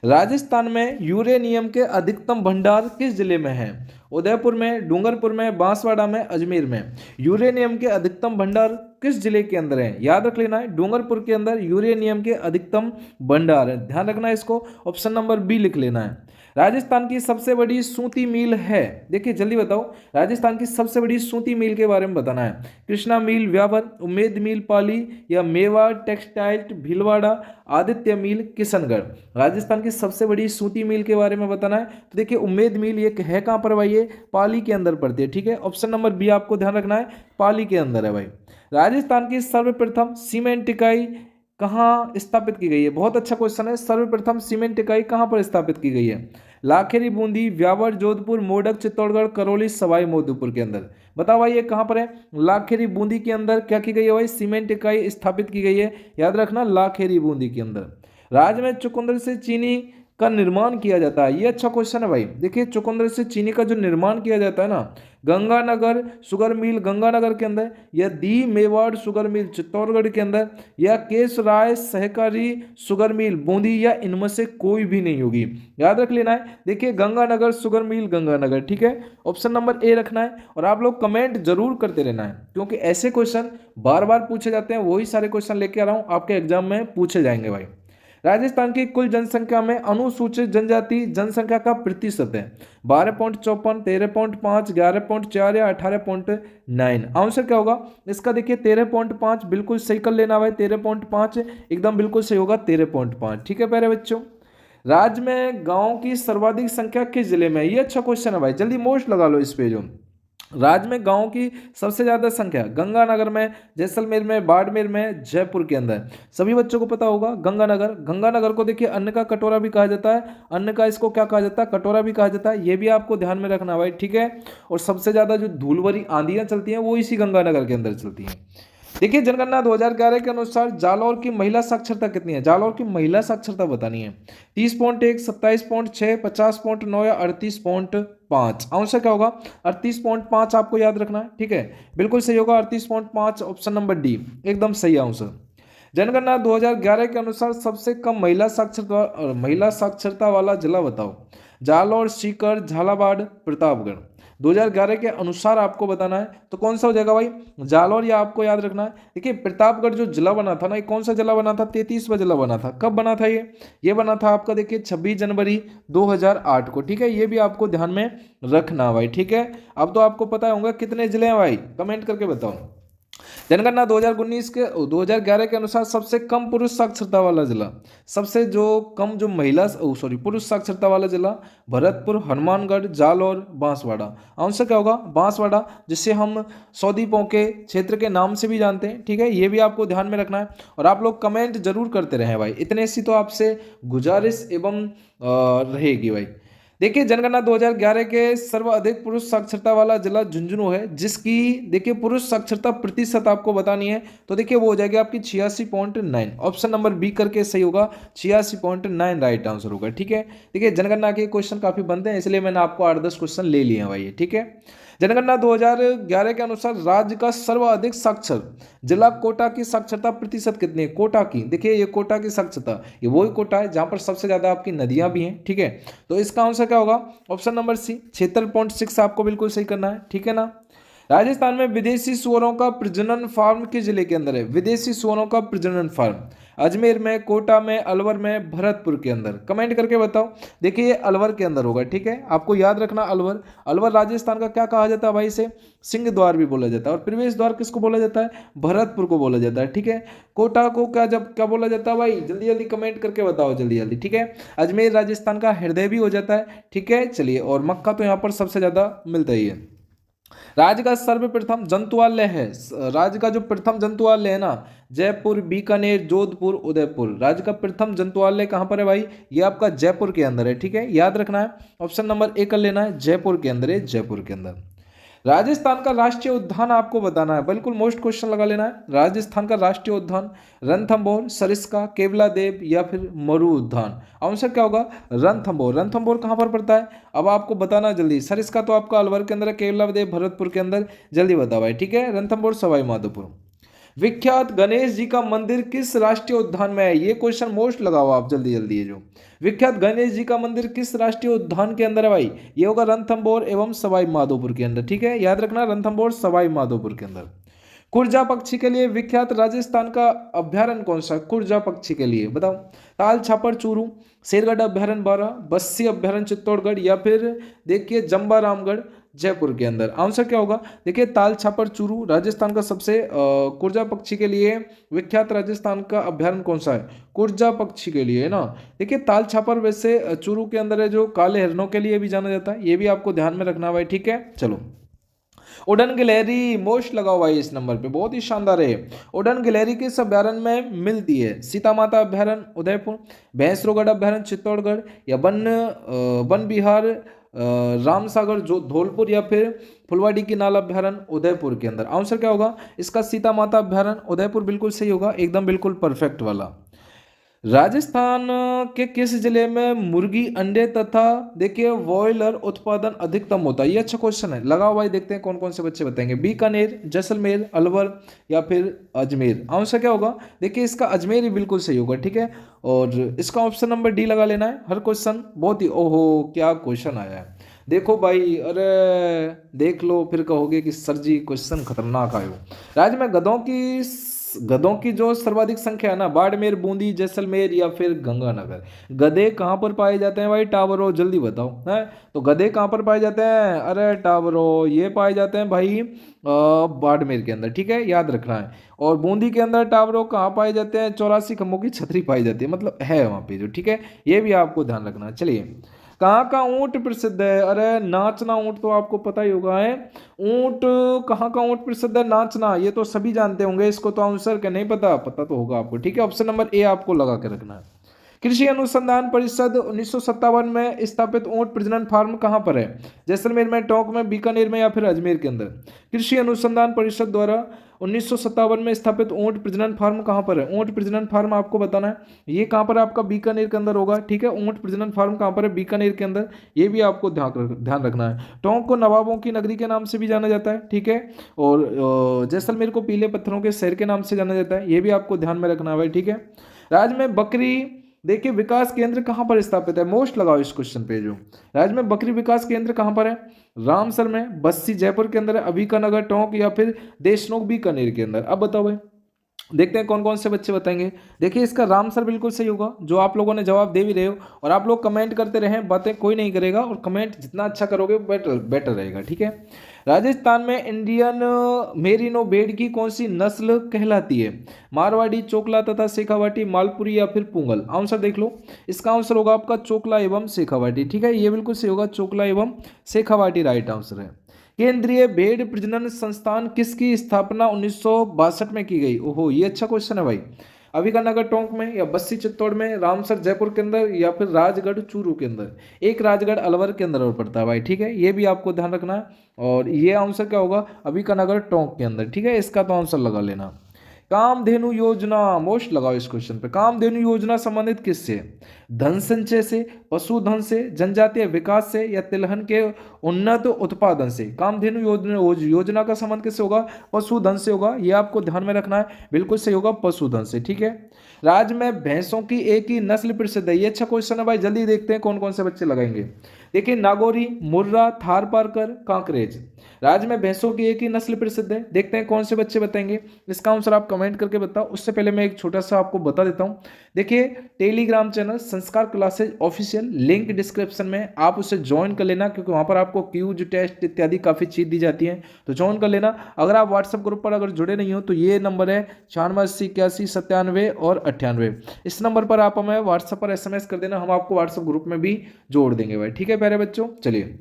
राजस्थान में यूरेनियम के अधिकतम भंडार किस जिले में है? उदयपुर में, डूंगरपुर में, बांसवाड़ा में, अजमेर में। यूरेनियम के अधिकतम भंडार किस जिले के अंदर है? याद रख लेना है, डूंगरपुर के अंदर यूरेनियम के अधिकतम भंडार है, ध्यान रखना है इसको। ऑप्शन नंबर बी लिख लेना है। राजस्थान की सबसे बड़ी सूती मिल है, देखिए जल्दी बताओ, राजस्थान की सबसे बड़ी सूती मिल के बारे में बताना है। कृष्णा मिल, व्यावर, उम्मेद मिल, पाली, या मेवाड़ टेक्सटाइल, भीलवाड़ा, आदित्य मिल, किशनगढ़। राजस्थान की सबसे बड़ी सूती मिल के बारे में बताना है। तो देखिए उम्मेद मिल ये है कहाँ पर भाई? ये पाली के अंदर पड़ती है, ठीक है। ऑप्शन नंबर बी आपको ध्यान रखना है, पाली के अंदर है भाई। राजस्थान की सर्वप्रथम सीमेंट इकाई कहाँ स्थापित की गई है? बहुत अच्छा क्वेश्चन है। सर्वप्रथम सीमेंट इकाई कहाँ पर स्थापित की गई है? लाखेरी, बूंदी, व्यावर, जोधपुर, मोडक, चित्तौड़गढ़, करौली, सवाई माधोपुर के अंदर। बताओ भाई ये कहाँ पर है? लाखेरी, बूंदी के अंदर क्या की गई है भाई? सीमेंट इकाई स्थापित की गई है, याद रखना, लाखेरी, बूंदी के अंदर। राज्य में चुकंदर से चीनी का निर्माण किया जाता है, ये अच्छा क्वेश्चन है भाई। देखिए चुकंदर से चीनी का जो निर्माण किया जाता है ना, गंगानगर शुगर मिल गंगानगर के अंदर, या दी मेवाड़ शुगर मिल चित्तौड़गढ़ के अंदर, या केसराय सहकारी शुगर मिल बूंदी, या इनमें से कोई भी नहीं होगी, याद रख लेना है। देखिए गंगानगर शुगर मिल गंगानगर, ठीक है। ऑप्शन नंबर ए रखना है। और आप लोग कमेंट जरूर करते रहना है, क्योंकि ऐसे क्वेश्चन बार बार पूछे जाते हैं, वही सारे क्वेश्चन लेके आ रहा हूं, आपके एग्जाम में पूछे जाएंगे भाई। राजस्थान की कुल जनसंख्या में अनुसूचित जनजाति जनसंख्या का प्रतिशत है? 12.54, 13.5, 11.4 या 18.9। आंसर क्या होगा इसका? देखिए 13.5 बिल्कुल सही कर लेना भाई, 13.5 एकदम बिल्कुल सही होगा, 13.5, ठीक है प्यारे बच्चों। राज्य में गांव की सर्वाधिक संख्या किस जिले में है? ये अच्छा क्वेश्चन है भाई, जल्दी मोस्ट लगा लो इस पे। जो राज्य में गांवों की सबसे ज्यादा संख्या गंगानगर में, जैसलमेर में, बाड़मेर में, जयपुर के अंदर। सभी बच्चों को पता होगा गंगानगर। गंगानगर को देखिए अन्न का कटोरा भी कहा जाता है, अन्न का इसको क्या कहा जाता है? कटोरा भी कहा जाता है, ये भी आपको ध्यान में रखना भाई, ठीक है। और सबसे ज्यादा जो धूल भरी आंधियां चलती हैं वो इसी गंगानगर के अंदर चलती हैं। देखिए जनगणना 2011 के अनुसार जालौर की महिला साक्षरता कितनी है? जालौर की महिला साक्षरता बतानी है। 30.1, 27.6, 50.9 या 38.5। आंसर क्या होगा? 38.5 आपको याद रखना है, ठीक है, बिल्कुल सही होगा 38.5, ऑप्शन नंबर डी एकदम सही आंसर। जनगणना 2011 के अनुसार सबसे कम महिला साक्षरता वाला जिला बताओ। जालौर, सीकर, झालावाड़, प्रतापगढ़। 2011 के अनुसार आपको बताना है, तो कौन सा हो जाएगा भाई? जालौर, या आपको याद रखना है। देखिए प्रतापगढ़ जो जिला बना था ना, ये कौन सा जिला बना था? 33वां जिला बना था। कब बना था ये बना था आपका देखिए 26 जनवरी 2008 को, ठीक है। ये भी आपको ध्यान में रखना भाई, ठीक है। अब तो आपको पता होगा कितने जिले हैं भाई, कमेंट करके बताओ। जनगणना 2011 के अनुसार सबसे कम पुरुष साक्षरता वाला जिला, सबसे जो कम जो पुरुष साक्षरता वाला जिला, भरतपुर, हनुमानगढ़, जालौर, बांसवाड़ा। आंसर क्या होगा? बांसवाड़ा, जिसे हम सौदीपों के क्षेत्र के नाम से भी जानते हैं, ठीक है। ये भी आपको ध्यान में रखना है, और आप लोग कमेंट जरूर करते रहें भाई, इतने सी तो आपसे गुजारिश एवं रहेगी भाई। देखिए जनगणना 2011 के सर्वाधिक पुरुष साक्षरता वाला जिला झुंझुनू है, जिसकी देखिए पुरुष साक्षरता प्रतिशत आपको बतानी है, तो देखिए वो हो जाएगी आपकी 86.9। ऑप्शन नंबर बी करके सही होगा, 86.9 राइट आंसर होगा, ठीक है। देखिए जनगणना के क्वेश्चन काफी बनते हैं, इसलिए मैंने आपको 8-10 क्वेश्चन ले लिए हैं भाई, ठीक है। जनगणना 2011 के अनुसार राज्य का सर्वाधिक साक्षर जिला कोटा की साक्षरता प्रतिशत कितनी है? कोटा की, देखिए ये कोटा की साक्षरता, ये वही कोटा है जहां पर सबसे ज्यादा आपकी नदियां भी हैं, ठीक है। तो इसका आंसर क्या होगा? ऑप्शन नंबर सी, 76.6 आपको बिल्कुल सही करना है, ठीक है ना। राजस्थान में विदेशी सुअरों का प्रजनन फार्म किस जिले के अंदर है? विदेशी सुअरों का प्रजनन फार्म अजमेर में, कोटा में, अलवर में, भरतपुर के अंदर। कमेंट करके बताओ। देखिए ये अलवर के अंदर होगा, ठीक है, आपको याद रखना अलवर। अलवर राजस्थान का क्या कहा जाता है भाई? इसे सिंह द्वार भी बोला जाता है, और प्रवेश द्वार किसको बोला जाता है? भरतपुर को बोला जाता है, ठीक है। कोटा को क्या बोला जाता है भाई? जल्दी जल्दी कमेंट करके बताओ, जल्दी जल्दी, ठीक है। अजमेर राजस्थान का हृदय भी हो जाता है, ठीक है। चलिए, और मक्का तो यहाँ पर सबसे ज्यादा मिलता ही है। राज्य का सर्वप्रथम जंतुआलय है, राज्य का जो प्रथम जंतुआलय है ना, जयपुर, बीकानेर, जोधपुर, उदयपुर। राज्य का प्रथम जंतुआलय कहां पर है भाई? ये आपका जयपुर के अंदर है, ठीक है, याद रखना है। ऑप्शन नंबर ए कर लेना है, जयपुर के अंदर है, जयपुर के अंदर। राजस्थान का राष्ट्रीय उद्यान आपको बताना है, बिल्कुल मोस्ट क्वेश्चन लगा लेना है। राजस्थान का राष्ट्रीय उद्यान रणथंभौर, सरिस्का, केवला देव या फिर मरु उद्यान। आंसर क्या होगा? रणथंभौर। रणथंभौर कहां पर पड़ता है? अब आपको बताना जल्दी। सरिस्का तो आपका अलवर के अंदर है, केवला देव भरतपुर के अंदर। जल्दी बताओ भाई, ठीक है। रणथंभौर सवाई माधोपुर। विख्यात गणेश जी का मंदिर किस राष्ट्रीय उद्यान में है? ये क्वेश्चन मोस्ट लगाओ आप जल्दी जल्दी। ये जो विख्यात गणेश जी का मंदिर किस राष्ट्रीय उद्यान के अंदर है भाई? ये होगा रणथंभौर एवं सवाई माधोपुर के अंदर। ठीक है, याद रखना, रणथंभौर सवाई माधोपुर के अंदर। कुरजा पक्षी के लिए विख्यात राजस्थान का अभ्यारण्य कौन सा? कुरजा पक्षी के लिए बताओ। ताल छापर चूरू, शेरगढ़ अभ्यारण्य 12, बस्सी अभ्यारण्य चित्तौड़गढ़, या फिर देखिए जंबा रामगढ़ जयपुर के अंदर। आंसर क्या होगा? देखिए ताल छापर चूरू राजस्थान का सबसे कुरजा पक्षी के लिए विख्यात राजस्थान का अभ्यारण्य कौन सा है? कुरजा पक्षी के लिए है ना। देखिए ताल छापर वैसे चूरू के अंदर है, जो काले हिरणों के लिए भी जाना जाता है, ये भी आपको ध्यान में रखना भाई। ठीक है, चलो। उड़न गिलहरी मोस्ट लगाओ भाई इस नंबर पे, बहुत ही शानदार है। उड़न गिलहरी किस अभ्यारण्य में मिलती है? सीता माता अभ्यारण्य उदयपुर, भैंसरोगढ़ अभ्यारण्य चित्तौड़गढ़, या वन विहार रामसागर जो धौलपुर, या फिर फुलवाड़ी की नाल अभ्यारण्य उदयपुर के अंदर। आंसर क्या होगा इसका? सीता माता अभ्यारण्य उदयपुर बिल्कुल सही होगा, एकदम बिल्कुल परफेक्ट वाला। राजस्थान के किस जिले में मुर्गी अंडे तथा देखिए बॉयलर उत्पादन अधिकतम होता है? ये अच्छा क्वेश्चन है, लगाओ भाई, देखते हैं कौन कौन से बच्चे बताएंगे। बीकानेर, जैसलमेर, अलवर, या फिर अजमेर। आंसर क्या होगा? देखिए इसका अजमेर ही बिल्कुल सही होगा। ठीक है, और इसका ऑप्शन नंबर डी लगा लेना है हर क्वेश्चन। बहुत ही ओहो क्या क्वेश्चन आया है, देखो भाई, अरे देख लो फिर कहोगे कि सर जी क्वेश्चन खतरनाक आयो। राज्य में गधों की जो सर्वाधिक संख्या है ना, बाड़मेर, बूंदी, जैसलमेर, या फिर गंगानगर। गधे कहाँ पर पाए जाते हैं भाई? टावरो, जल्दी बताओ है। तो गधे कहाँ पर पाए जाते हैं? अरे टावरो, ये पाए जाते हैं भाई बाड़मेर के अंदर। ठीक है, याद रखना है। और बूंदी के अंदर टावरो कहाँ पाए जाते हैं? 84 खंभों की छतरी पाई जाती है, मतलब है वहाँ पे जो। ठीक है, ये भी आपको ध्यान रखना है। चलिए, कहाँ का ऊंट प्रसिद्ध है? अरे नाचना ऊंट तो आपको पता ही होगा है। ऊंट कहाँ का ऊंट प्रसिद्ध है? नाचना, ये तो सभी जानते होंगे, इसको तो आंसर क्या नहीं पता? पता तो होगा आपको। ठीक है, ऑप्शन नंबर ए आपको लगा के रखना है। कृषि अनुसंधान परिषद 1957 में स्थापित ऊंट प्रजनन फार्म कहाँ पर है? जैसलमेर में, टोंक में, बीकानेर में, या फिर अजमेर के अंदर। कृषि अनुसंधान परिषद द्वारा 1957 में स्थापित ऊंट प्रजनन फार्म कहाँ पर है? ऊंट प्रजनन फार्म आपको बताना है, ये कहाँ पर आपका बीकानेर के अंदर होगा। ठीक है, ऊंट प्रजनन फार्म कहाँ पर है? बीकानेर के अंदर, ये भी आपको ध्यान रखना है। टोंक को नवाबों की नगरी के नाम से भी जाना जाता है। ठीक है, और जैसलमेर को पीले पत्थरों के शहर के नाम से जाना जाता है, ये भी आपको ध्यान में रखना है भाई। ठीक है, राज्य में बकरी देखिए विकास केंद्र कहाँ पर स्थापित है? मोस्ट लगाओ इस क्वेश्चन पे। जो राज्य में बकरी विकास केंद्र कहाँ पर है? रामसर में, बस्सी जयपुर के अंदर है, अभीकानगर, टोंक, या फिर देशनोक बीकानेर के अंदर। अब बताओ भाई, देखते हैं कौन कौन से बच्चे बताएंगे। देखिए इसका रामसर बिल्कुल सही होगा, जो आप लोगों ने जवाब दे भी रहे हो, और आप लोग कमेंट करते रहे, बातें कोई नहीं करेगा, और कमेंट जितना अच्छा करोगे बेटर रहेगा। ठीक है, राजस्थान में इंडियन मेरिनो भेड़ की कौन सी नस्ल कहलाती है? मारवाड़ी, चोकला तथा शेखावाटी, मालपुरी, या फिर पुंगल। आंसर देख लो, इसका आंसर होगा आपका चोकला एवं शेखावाटी। ठीक है, ये बिल्कुल सही होगा, चोकला एवं शेखावाटी राइट आंसर है। केंद्रीय भेड़ प्रजनन संस्थान किसकी स्थापना 1962 में की गई? ओहो ये अच्छा क्वेश्चन है भाई। अभिकानगर टोंक में, या बस्सी चित्तौड़ में, रामसर जयपुर के अंदर, या फिर राजगढ़ चूरू के अंदर। एक राजगढ़ अलवर के अंदर और पड़ता है भाई। ठीक है, ये भी आपको ध्यान रखना है, और ये आंसर क्या होगा? अभिकानगर टोंक के अंदर। ठीक है, इसका तो आंसर लगा लेना। कामधेनु योजना मोस्ट लगाओ इस क्वेश्चन पे। कामधेनु योजना संबंधित किससे? धन संचय से, पशुधन से, जनजातीय विकास से, या तिलहन के उन्नत उत्पादन से। कामधेनु योजना का संबंध किससे होगा? पशुधन से होगा, ये आपको ध्यान में रखना है, बिल्कुल सही होगा पशुधन से। ठीक है, राज्य में भैंसों की एक ही नस्ल प्रसिद्ध है, ये अच्छा क्वेश्चन है भाई, जल्दी देखते हैं कौन कौन से बच्चे लगाएंगे। देखिए नागौरी, मुर्रा, थारपारकर, कांकरेज। राज्य में भैंसों की एक ही नस्ल प्रसिद्ध है, देखते हैं कौन से बच्चे बताएंगे। इसका आंसर आप कमेंट करके बताओ, उससे पहले मैं एक छोटा सा आपको बता देता हूं। देखिए टेलीग्राम चैनल संस्कार क्लासेज ऑफिशियल, लिंक डिस्क्रिप्शन में, आप उसे ज्वाइन कर लेना, क्योंकि वहां पर आपको क्यूज, टेस्ट इत्यादि काफी चीज दी जाती है, तो ज्वाइन कर लेना। अगर आप व्हाट्सएप ग्रुप पर अगर जुड़े नहीं हो तो ये नंबर है 968081 और 98। इस नंबर पर आप हमें व्हाट्सएप पर SMS कर देना, हम आपको व्हाट्सएप ग्रुप में भी जोड़ देंगे भाई। ठीक है प्यारे बच्चों, चलिए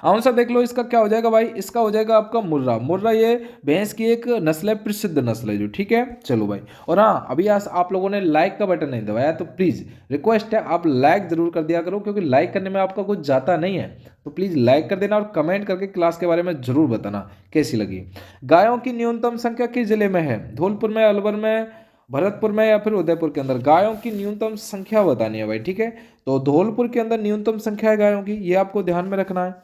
आंसर देख लो, इसका क्या हो जाएगा भाई? इसका हो जाएगा आपका मुर्रा। मुर्रा ये भैंस की एक नस्ल है, प्रसिद्ध नस्ल है जो। ठीक है, चलो भाई। और हाँ, अभी आप लोगों ने लाइक का बटन नहीं दबाया, तो प्लीज रिक्वेस्ट है आप लाइक जरूर कर दिया करो, क्योंकि लाइक करने में आपका कुछ जाता नहीं है, तो प्लीज लाइक कर देना, और कमेंट करके क्लास के बारे में जरूर बताना कैसी लगी। गायों की न्यूनतम संख्या किस जिले में है? धौलपुर में, अलवर में, भरतपुर में, या फिर उदयपुर के अंदर? गायों की न्यूनतम संख्या बतानी है भाई। ठीक है, तो धौलपुर के अंदर न्यूनतम संख्या है गायों की, ये आपको ध्यान में रखना है।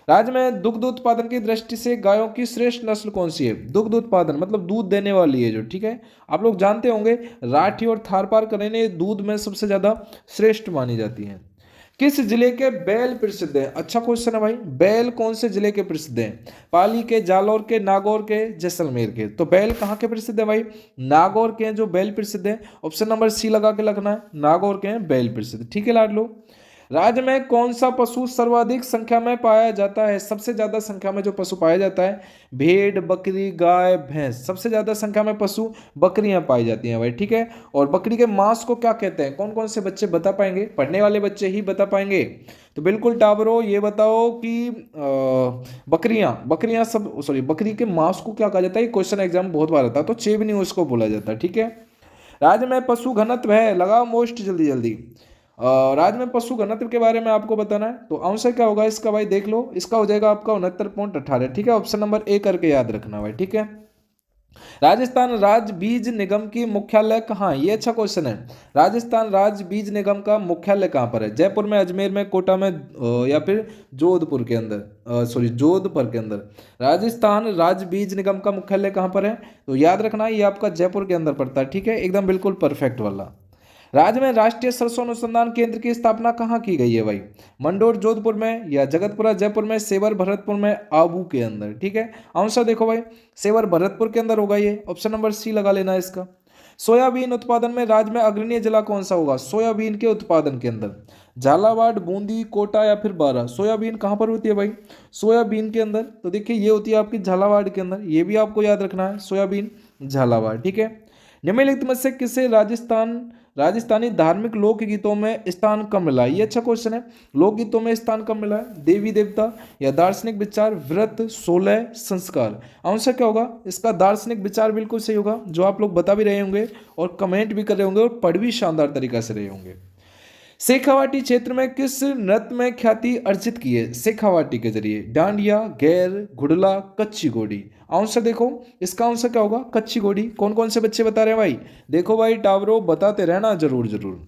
राज्य में दुग्ध उत्पादन की दृष्टि से गायों की श्रेष्ठ नस्ल कौन सी है? दुग्ध उत्पादन मतलब दूध देने वाली है जो, ठीक है। आप लोग जानते होंगे राठी और थारपार करेने दूध में सबसे ज्यादा श्रेष्ठ मानी जाती है। किस जिले के बैल प्रसिद्ध है? अच्छा क्वेश्चन है भाई। बैल कौन से जिले के प्रसिद्ध हैं? पाली के, जालौर के, नागौर के, जैसलमेर के। तो बैल कहाँ के प्रसिद्ध है भाई? नागौर के हैं जो बैल प्रसिद्ध है। ऑप्शन नंबर सी लगा के रखना है, नागौर के हैं बैल प्रसिद्ध, ठीक है लाडलो। राज्य में कौन सा पशु सर्वाधिक संख्या में पाया जाता है? सबसे ज्यादा संख्या में जो पशु पाया जाता है? भेड़, बकरी, गाय, भैंस। सबसे ज्यादा संख्या में पशु बकरियां पाई जाती हैं भाई, ठीक है। और बकरी के मांस को क्या कहते हैं? कौन कौन से बच्चे बता पाएंगे? पढ़ने वाले बच्चे ही बता पाएंगे। तो बिल्कुल टाबरो ये बताओ कि बकरियां सब सॉरी बकरी के मांस को क्या कहा जाता है? क्वेश्चन एग्जाम बहुत बार आता है, तो चेवनी उसको बोला जाता है, ठीक है। राज्य में पशु घनत्व है, लगाओ मोस्ट जल्दी जल्दी। राज्य में पशु घनत्व के बारे में आपको बताना है, तो आंसर क्या होगा इसका भाई? देख लो, इसका हो जाएगा आपका 69.18, ठीक है। ऑप्शन नंबर ए करके याद रखना भाई, ठीक है। राजस्थान राज्य बीज निगम की मुख्यालय कहाँ है? ये अच्छा क्वेश्चन है। राजस्थान राज्य बीज निगम का मुख्यालय कहाँ पर है? जयपुर में, अजमेर में, कोटा में, या फिर जोधपुर के अंदर, जोधपुर के अंदर। राजस्थान राज्य बीज निगम का मुख्यालय कहाँ पर है? तो याद रखना ये आपका जयपुर के अंदर पड़ता है, ठीक है, एकदम बिल्कुल परफेक्ट वाला। राज्य में राष्ट्रीय सरसों अनुसंधान केंद्र की स्थापना कहाँ की गई है भाई? मंडोर जोधपुर में, या जगतपुरा जयपुर में, सेवर भरतपुर में, आबू के अंदर, ठीक है। आंसर देखो भाई, सेवर भरतपुर के अंदर होगा ये। ऑप्शन नंबर सी लगा लेना इसका। सोयाबीन उत्पादन में राज्य में अग्रणी जिला कौन सा होगा? सोयाबीन के उत्पादन के अंदर झालावाड़, बूंदी, कोटा या फिर बारा। सोयाबीन कहाँ पर होती है भाई? सोयाबीन के अंदर तो देखिए ये होती है आपकी झालावाड़ के अंदर, ये भी आपको याद रखना है, सोयाबीन झालावाड़, ठीक है। निम्नलिखित में से किसे राजस्थानी धार्मिक लोकगीतों में स्थान कम मिला? ये अच्छा क्वेश्चन है। लोकगीतों में स्थान कम मिला है? देवी देवता, या दार्शनिक विचार, व्रत, सोलह, संस्कार। आंसर क्या होगा इसका? दार्शनिक विचार बिल्कुल सही होगा, जो आप लोग बता भी रहे होंगे और कमेंट भी कर रहे होंगे और पढ़ भी शानदार तरीका से रहे होंगे। शेखावाटी क्षेत्र में किस नृत्य में ख्याति अर्जित की है? शेखावाटी के जरिए डांडिया, गैर, घुड़ला, कच्ची घोड़ी। आंसर देखो, इसका आंसर क्या होगा? कच्ची घोड़ी। कौन कौन से बच्चे बता रहे हैं भाई? देखो भाई टावरो बताते रहना जरूर जरूर।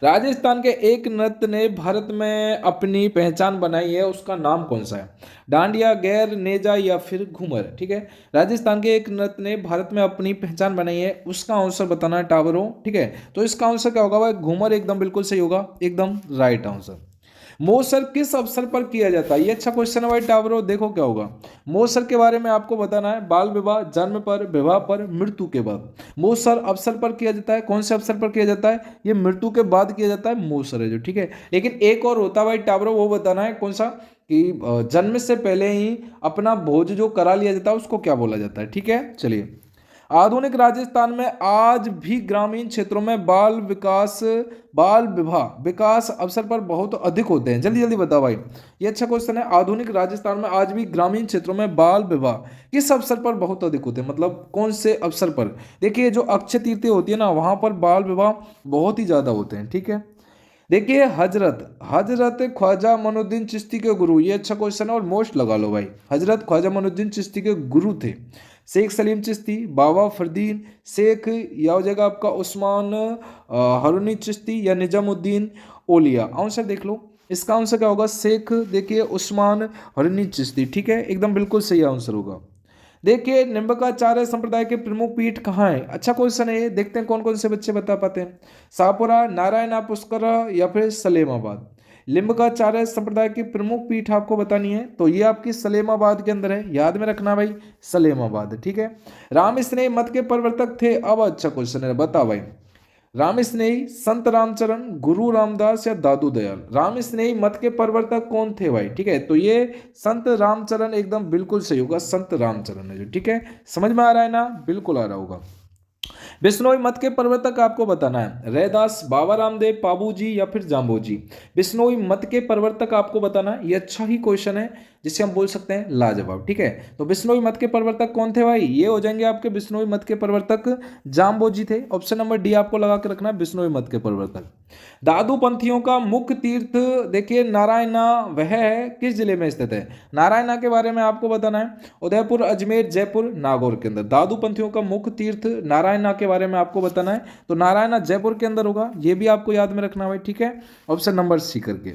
राजस्थान के एक नृत्य ने भारत में अपनी पहचान बनाई है, उसका नाम कौन सा है? डांडिया, गैर, नेजा या फिर घूमर, ठीक है। राजस्थान के एक नृत्य ने भारत में अपनी पहचान बनाई है, उसका आंसर बताना है टावरों, ठीक है। तो इसका आंसर क्या होगा भाई? घूमर एकदम बिल्कुल सही होगा, एकदम राइट आंसर। मोसर किस अवसर पर किया जाता है? ये अच्छा क्वेश्चन है भाई टावरो। देखो क्या होगा मोसर के बारे में आपको बताना है। बाल विवाह, जन्म पर, विवाह पर, मृत्यु के बाद। मोसर अवसर पर किया जाता है। कौन से अवसर पर किया जाता है? ये मृत्यु के बाद किया जाता है, मोसर है जो, ठीक है। लेकिन एक और होता है भाई टावरो, वो बताना है कौन सा, कि जन्म से पहले ही अपना भोज जो करा लिया जाता है उसको क्या बोला जाता है, ठीक है। चलिए, आधुनिक राजस्थान में आज भी ग्रामीण क्षेत्रों में बाल विवाह विकास अवसर पर बहुत अधिक होते हैं। जल्दी जल्दी बताओ भाई, ये अच्छा क्वेश्चन है। आधुनिक राजस्थान में आज भी ग्रामीण क्षेत्रों में बाल विवाह किस अवसर पर बहुत अधिक होते हैं? मतलब कौन से अवसर पर? देखिए जो अक्षय तृतीया होती है ना, वहां पर बाल विवाह बहुत ही ज्यादा होते हैं, ठीक है। देखिए हजरत ख्वाजा मोइनुद्दीन चिश्ती के गुरु, ये अच्छा क्वेश्चन है और मोस्ट लगा लो भाई। हजरत ख्वाजा मोइनुद्दीन चिश्ती के गुरु थे शेख सलीम चिश्ती, बाबा फरदीन शेख, या हो जाएगा आपका उस्मान हारूनी चिश्ती, या निजामुद्दीन औलिया। आंसर देख लो, इसका आंसर क्या होगा? शेख देखिए उस्मान हारूनी चिश्ती, ठीक है, एकदम बिल्कुल सही आंसर होगा। देखिए निम्बकाचार्य संप्रदाय के प्रमुख पीठ कहाँ है? अच्छा क्वेश्चन है ये, देखते हैं कौन कौन से बच्चे बता पाते हैं। शाहपुरा, नारायणा पुष्कर या फिर सलेमाबाद। लिम्बकाचार्य संप्रदाय की प्रमुख पीठ आपको बतानी है, तो ये आपकी सलेमाबाद के अंदर है, याद में रखना भाई, सलेमाबाद, ठीक है। राम स्नेही मत के प्रवर्तक थे? अब अच्छा क्वेश्चन है, बता भाई। राम स्नेही, संत रामचरण, गुरु रामदास या दादू दयाल। राम स्नेही मत के प्रवर्तक कौन थे भाई? ठीक है, तो ये संत रामचरण एकदम बिल्कुल सही होगा, संत रामचरण है जो, ठीक है। समझ में आ रहा है ना? बिल्कुल आ रहा होगा। बिश्नोई मत के प्रवर्तक आपको बताना है, रैदास, बाबा रामदेव, पाबूजी या फिर जाम्बोजी। बिश्नोई मत के प्रवर्तक आपको बताना है, ये अच्छा ही क्वेश्चन है जिसे हम बोल सकते हैं लाजवाब, ठीक है। तो बिश्नोई मत के प्रवर्तक कौन थे भाई? ये हो जाएंगे आपके बिश्नोई मत के प्रवर्तक जाम्बोजी थे। ऑप्शन नंबर डी आपको लगा के रखना है, बिश्नोई मत के प्रवर्तक। दादू पंथियों का मुख्य तीर्थ देखिए नारायणा, वह है किस जिले में स्थित है? नारायणा के बारे में आपको बताना है, उदयपुर, अजमेर, जयपुर, नागौर के अंदर। दादू पंथियों का मुख्य तीर्थ नारायणा के बारे में आपको बताना है, तो नारायणा जयपुर के अंदर होगा, ये भी आपको याद में रखना भाई, ठीक है। ऑप्शन नंबर सी करके।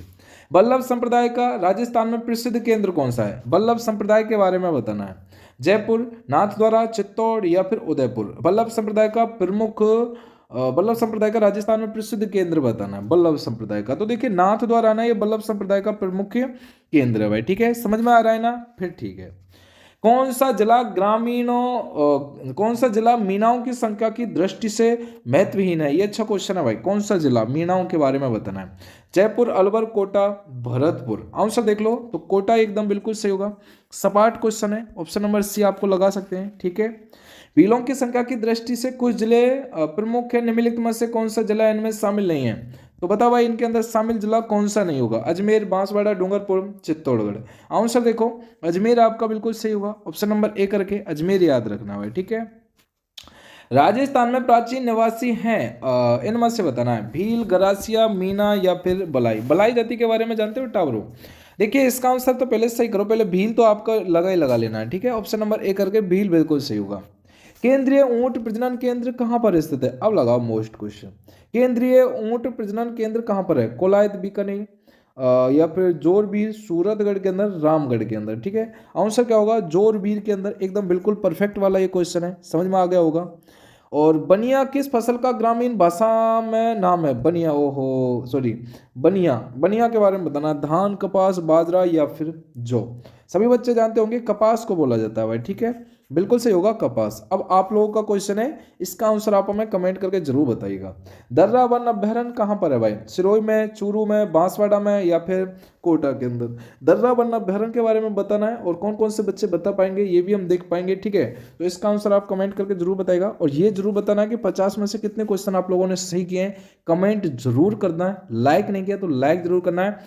वल्लभ संप्रदाय का राजस्थान में प्रसिद्ध केंद्र कौन सा है? वल्लभ संप्रदाय के बारे में बताना है। जयपुर, नाथद्वारा, चित्तौड़ या फिर उदयपुर। वल्लभ संप्रदाय का प्रमुख वल्लभ संप्रदाय का राजस्थान में प्रसिद्ध केंद्र बताना है वल्लभ संप्रदाय का। तो देखिए नाथद्वारा ना ये वल्लभ संप्रदाय का प्रमुख केंद्र है भाई, ठीक है, समझ में आ रहा है ना? फिर ठीक है। कौन सा जिला मीनाओं की संख्या की दृष्टि से महत्वहीन है? ये अच्छा क्वेश्चन है भाई। कौन सा जिला? मीनाओं के बारे में बताना है। जयपुर, अलवर, कोटा, भरतपुर। आंसर देख लो तो कोटा एकदम बिल्कुल सही होगा। सपाट क्वेश्चन है, ऑप्शन नंबर सी आपको लगा सकते हैं, ठीक है। बिलों की संख्या की दृष्टि से कुछ जिले प्रमुख है, निम्नलिखित में से कौन सा जिला इनमें शामिल नहीं है? तो बताओ भाई इनके अंदर शामिल जिला कौन सा नहीं होगा? अजमेर, बांसवाड़ा, डूंगरपुर, चित्तौड़गढ़। आंसर देखो अजमेर आपका बिल्कुल सही होगा, ऑप्शन नंबर ए करके अजमेर याद रखना भाई, ठीक है। राजस्थान में प्राचीन निवासी हैं इनमें से बताना है। भील, गरासिया, मीना या फिर बलाई। बलाई जाति के बारे में जानते हो टावरों? देखिए इसका आंसर तो पहले सही करो, पहले भील तो आपका लगा लेना है, ठीक है। ऑप्शन नंबर ए करके भील बिल्कुल सही होगा। केंद्रीय ऊंट प्रजनन केंद्र कहां पर स्थित है? अब लगाओ मोस्ट क्वेश्चन। केंद्रीय ऊंट प्रजनन केंद्र कहां पर है? कोलायत, बीकानेर या फिर जोरबीर, सूरतगढ़ के अंदर, रामगढ़ के अंदर, ठीक है। आंसर क्या होगा? जोरबीर के अंदर, एकदम बिल्कुल परफेक्ट वाला ये क्वेश्चन है, समझ में आ गया होगा। और बनिया किस फसल का ग्रामीण भाषा में नाम है? बनिया, ओहो सॉरी, बनिया। बनिया के बारे में बताना। धान, कपास, बाजरा या फिर जौ। सभी बच्चे जानते होंगे कपास को बोला जाता है भाई, ठीक है, बिल्कुल सही होगा कपास। अब आप लोगों का क्वेश्चन है, इसका आंसर आप हमें कमेंट करके जरूर बताइएगा। दर्रा वन अभ्यारण्य कहाँ पर है भाई? सिरोही में, चूरू में, बांसवाड़ा में या फिर कोटा के अंदर? दर्रा वन अभ्यारण्य के बारे में बताना है और कौन कौन से बच्चे बता पाएंगे ये भी हम देख पाएंगे, ठीक है। तो इसका आंसर आप कमेंट करके जरूर बताएगा और ये जरूर बताना है कि 50 में से कितने क्वेश्चन आप लोगों ने सही किए हैं। कमेंट जरूर करना है, लाइक नहीं किया तो लाइक जरूर करना है